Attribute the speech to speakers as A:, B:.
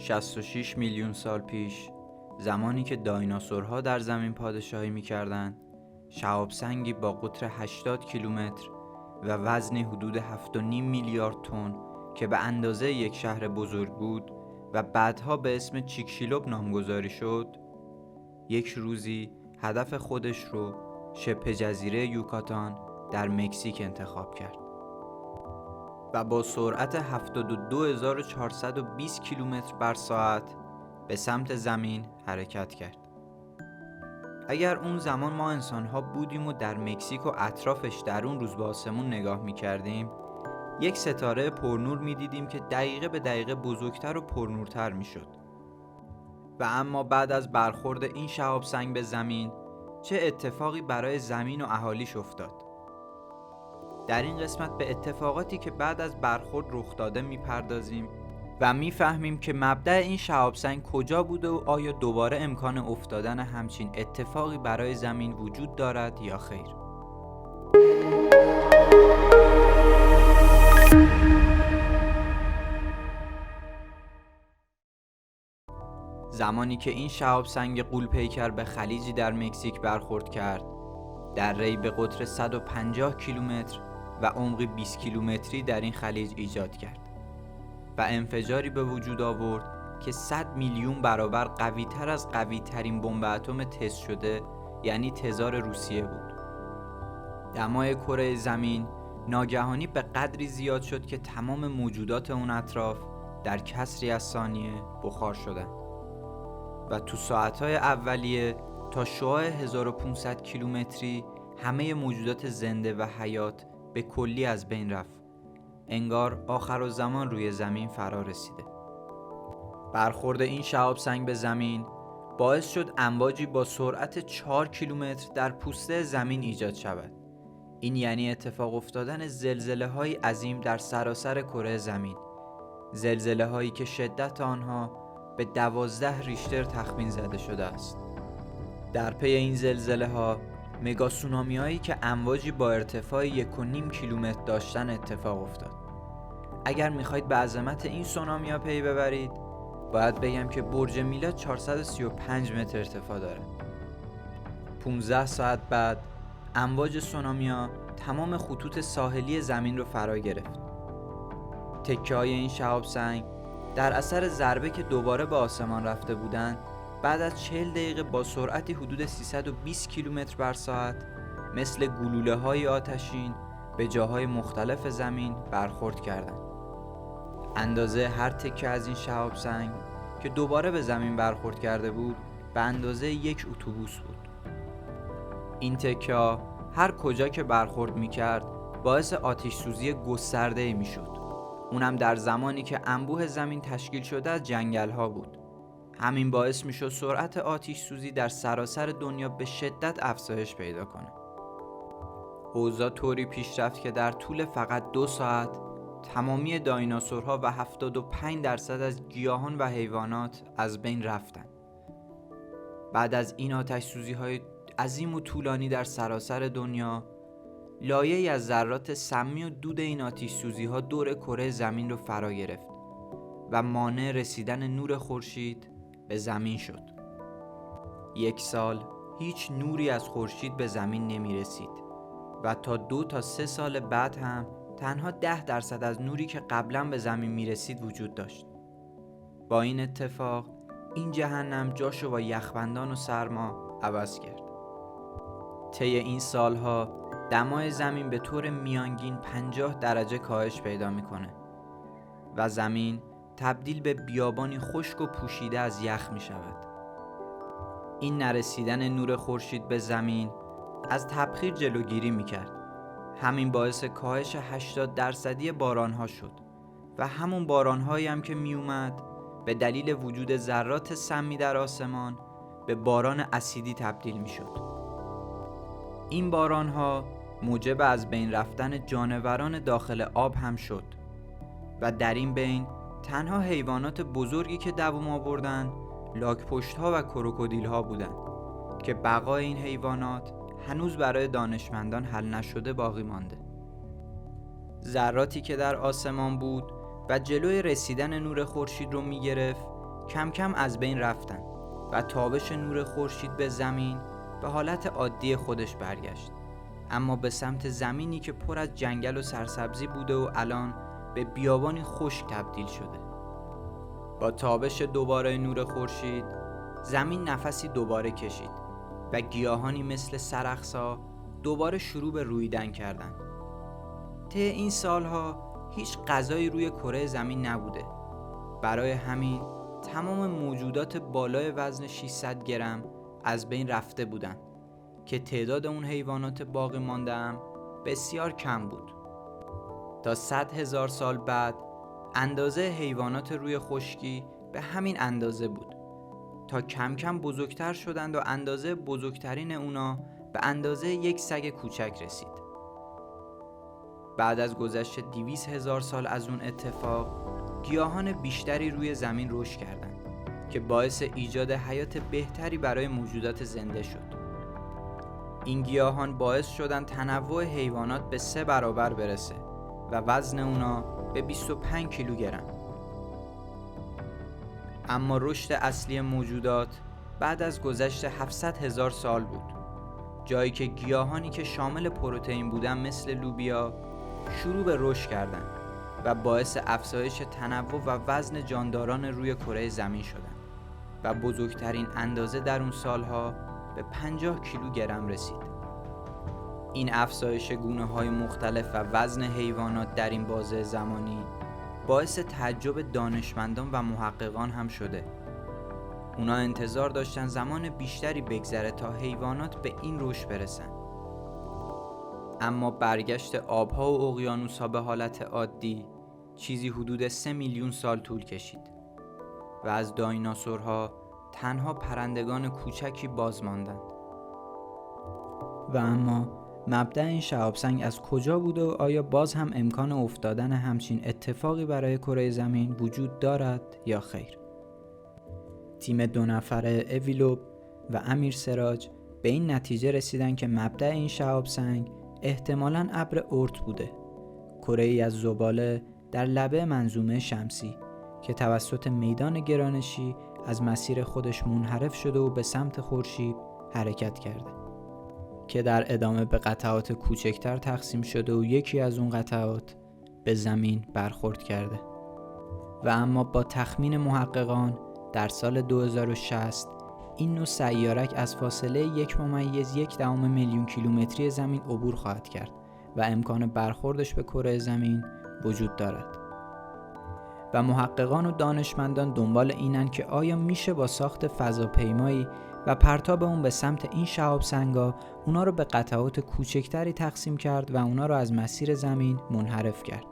A: 66 میلیون سال پیش، زمانی که دایناسورها در زمین پادشاهی می‌کردند، شهاب سنگی با قطر 80 کیلومتر و وزنی حدود 7.5 میلیارد تن که به اندازه یک شهر بزرگ بود و بعدها به اسم چیکشیلوب نامگذاری شد، یک روزی هدف خودش رو شبه جزیره یوکاتان در مکزیک انتخاب کرد و با سرعت 72420 کیلومتر بر ساعت به سمت زمین حرکت کرد. اگر اون زمان ما انسان‌ها بودیم و در مکزیک و اطرافش در اون روز به آسمون نگاه می‌کردیم، یک ستاره پرنور می‌دیدیم که دقیقه به دقیقه بزرگتر و پرنورتر می‌شد. و اما بعد از برخورد این شهاب سنگ به زمین، چه اتفاقی برای زمین و اهالیش افتاد؟ در این قسمت به اتفاقاتی که بعد از برخورد رخ داده میپردازیم و میفهمیم که مبدأ این شهاب سنگ کجا بوده و آیا دوباره امکان افتادن همچین اتفاقی برای زمین وجود دارد یا خیر. زمانی که این شهاب سنگ غول‌پیکر به خلیجی در مکزیک برخورد کرد، دره‌ای به قطر 150 کیلومتر و عمقی 20 کیلومتری در این خلیج ایجاد کرد و انفجاری به وجود آورد که 100 میلیون برابر قوی‌تر از قوی‌ترین بمب اتم تست شده، یعنی تزار روسیه بود. دمای کره زمین ناگهانی به قدری زیاد شد که تمام موجودات اون اطراف در کسری از ثانیه بخار شدند و تو ساعتهای اولیه تا شعاع 1500 کیلومتری همه موجودات زنده و حیات به کلی از بین رفت. انگار آخرالزمان روی زمین فرا رسیده. برخورد این شهاب سنگ به زمین باعث شد امواجی با سرعت 4 کیلومتر در پوسته زمین ایجاد شود. این یعنی اتفاق افتادن زلزله‌های عظیم در سراسر کره زمین. زلزله‌هایی که شدت آنها به 12 ریشتر تخمین زده شده است. در پی این زلزله‌ها مگا سونامی‌هایی که امواجی با ارتفاع 1.5 کیلومتر داشتن اتفاق افتاد. اگر می‌خواید به عظمت این سونامی‌ها پی ببرید، باید بگم که برج میلاد 435 متر ارتفاع داره. 15 ساعت بعد امواج سونامی‌ها تمام خطوط ساحلی زمین رو فرا گرفت. تکه‌های این شهاب سنگ در اثر ضربه که دوباره به آسمان رفته بودند، بعد از 40 دقیقه با سرعتی حدود 320 کیلومتر بر ساعت مثل گلوله‌های آتشین به جاهای مختلف زمین برخورد کردند. اندازه هر تکه از این شهاب سنگ که دوباره به زمین برخورد کرده بود به اندازه یک اتوبوس بود. این تکه‌ها هر کجا که برخورد می‌کرد باعث آتش سوزی گسترده‌ای می‌شد. اونم در زمانی که انبوه زمین تشکیل شده از جنگل‌ها بود. همین باعث می‌شد سرعت آتش سوزی در سراسر دنیا به شدت افزایش پیدا کنه. اوضاع طوری پیش رفت که در طول فقط 2 ساعت تمامی دایناسورها و 75% از گیاهان و حیوانات از بین رفتند. بعد از این آتش سوزی‌های عظیم و طولانی در سراسر دنیا، لایه‌ای از ذرات سمی و دود این آتش سوزی‌ها دور کره زمین رو فرا گرفت و مانع رسیدن نور خورشید به زمین شد. 1 سال هیچ نوری از خورشید به زمین نمی رسید و تا 2 تا 3 سال بعد هم تنها 10% از نوری که قبلا به زمین می رسید وجود داشت. با این اتفاق این جهنم جاشو با یخبندان و سرما عوض کرد. طی این سالها دمای زمین به طور میانگین 50 درجه کاهش پیدا میکنه و زمین تبدیل به بیابانی خشک و پوشیده از یخ می شود. این نرسیدن نور خورشید به زمین از تبخیر جلوگیری می کرد. همین باعث کاهش 80% بارانها شد و همون بارانهایی هم که می اومد به دلیل وجود ذرات سمی در آسمان به باران اسیدی تبدیل می شد. این بارانها موجب از بین رفتن جانوران داخل آب هم شد و در این بین تنها حیوانات بزرگی که دوام آوردن لاک‌پشت‌ها و کروکودیل‌ها بودند که بقای این حیوانات هنوز برای دانشمندان حل نشده باقی مانده. ذراتی که در آسمان بود و جلوی رسیدن نور خورشید رو می‌گرفت، کم کم از بین رفتن و تابش نور خورشید به زمین به حالت عادی خودش برگشت، اما به سمت زمینی که پر از جنگل و سرسبزی بوده و الان به بیابانی خشک تبدیل شده. با تابش دوباره نور خورشید زمین نفسی دوباره کشید و گیاهانی مثل سرخسا دوباره شروع به رویدن کردند. طی این سالها هیچ غذایی روی کره زمین نبوده. برای همین تمام موجودات بالای وزن 600 گرم از بین رفته بودند که تعداد اون حیوانات باقی مانده هم بسیار کم بود. تا 100,000 سال بعد اندازه حیوانات روی خشکی به همین اندازه بود تا کم کم بزرگتر شدند و اندازه بزرگترین اونا به اندازه یک سگ کوچک رسید. بعد از گذشت 200,000 سال از اون اتفاق، گیاهان بیشتری روی زمین رشد کردند که باعث ایجاد حیات بهتری برای موجودات زنده شد. این گیاهان باعث شدن تنوع حیوانات به 3 برابر برسه و وزن اونا به 25 کیلوگرم. اما رشد اصلی موجودات بعد از گذشت 700,000 سال بود، جایی که گیاهانی که شامل پروتئین بودن مثل لوبیا شروع به رشد کردند و باعث افزایش تنوع و وزن جانداران روی کره زمین شدند و بزرگترین اندازه در اون سالها به 50 کیلوگرم رسید. این افزایش گونه‌های مختلف و وزن حیوانات در این بازه زمانی باعث تعجب دانشمندان و محققان هم شده. اونا انتظار داشتن زمان بیشتری بگذره تا حیوانات به این رشد برسن. اما برگشت آبها و اقیانوس‌ها به حالت عادی چیزی حدود 3 میلیون سال طول کشید و از دایناسورها تنها پرندگان کوچکی باز ماندند. و اما مبدأ این شهابسنگ از کجا بوده و آیا باز هم امکان افتادن همچین اتفاقی برای کره زمین وجود دارد یا خیر؟ تیم 2 نفره اویلوب و امیر سراج به این نتیجه رسیدن که مبدأ این شهابسنگ احتمالاً ابر اورت بوده، کره‌ای از زباله در لبه منظومه شمسی که توسط میدان گرانشی از مسیر خودش منحرف شده و به سمت خورشید حرکت کرده که در ادامه به قطعات کوچکتر تقسیم شده و یکی از اون قطعات به زمین برخورد کرده. و اما با تخمین محققان در سال 2060 این نوع سیارک از فاصله 1.1 میلیون کیلومتری زمین عبور خواهد کرد و امکان برخوردش به کره زمین وجود دارد. و محققان و دانشمندان دنبال اینن که آیا میشه با ساخت فضاپیمایی و پرتاب اون به سمت این شهابسنگا اونا رو به قطعات کوچکتری تقسیم کرد و اونا رو از مسیر زمین منحرف کرد.